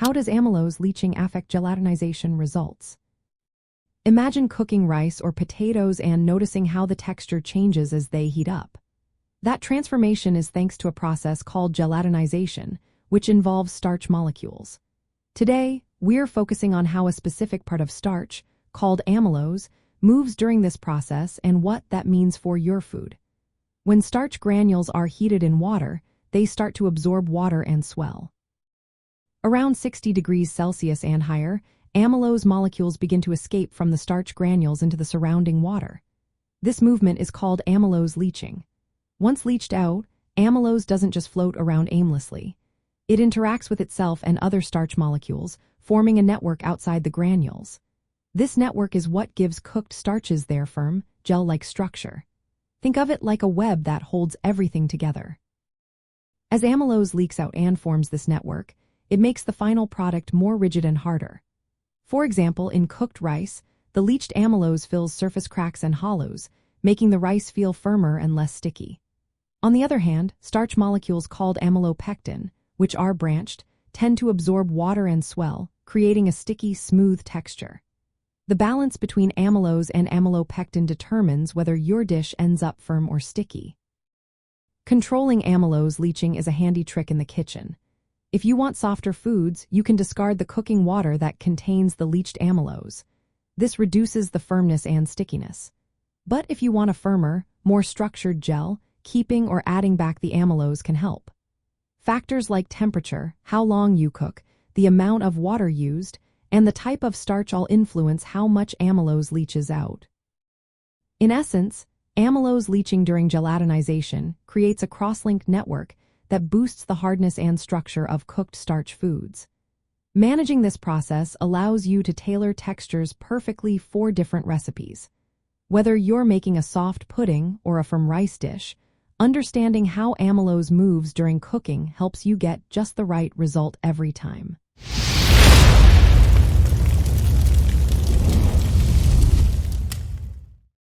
How does amylose leaching affect gelatinization results? Imagine cooking rice or potatoes and noticing how the texture changes as they heat up. That transformation is thanks to a process called gelatinization, which involves starch molecules. Today, we're focusing on how a specific part of starch, called amylose, moves during this process and what that means for your food. When starch granules are heated in water, they start to absorb water and swell. Around 60 degrees Celsius and higher, amylose molecules begin to escape from the starch granules into the surrounding water. This movement is called amylose leaching. Once leached out, amylose doesn't just float around aimlessly. It interacts with itself and other starch molecules, forming a network outside the granules. This network is what gives cooked starches their firm, gel-like structure. Think of it like a web that holds everything together. As amylose leaks out and forms this network, it makes the final product more rigid and harder. For example, in cooked rice, the leached amylose fills surface cracks and hollows, making the rice feel firmer and less sticky. On the other hand, starch molecules called amylopectin, which are branched, tend to absorb water and swell, creating a sticky, smooth texture. The balance between amylose and amylopectin determines whether your dish ends up firm or sticky. Controlling amylose leaching is a handy trick in the kitchen. If you want softer foods, you can discard the cooking water that contains the leached amylose. This reduces the firmness and stickiness. But if you want a firmer, more structured gel, keeping or adding back the amylose can help. Factors like temperature, how long you cook, the amount of water used, and the type of starch all influence how much amylose leaches out. In essence, amylose leaching during gelatinization creates a cross-linked network that boosts the hardness and structure of cooked starch foods. Managing this process allows you to tailor textures perfectly for different recipes. Whether you're making a soft pudding or a firm rice dish, understanding how amylose moves during cooking helps you get just the right result every time.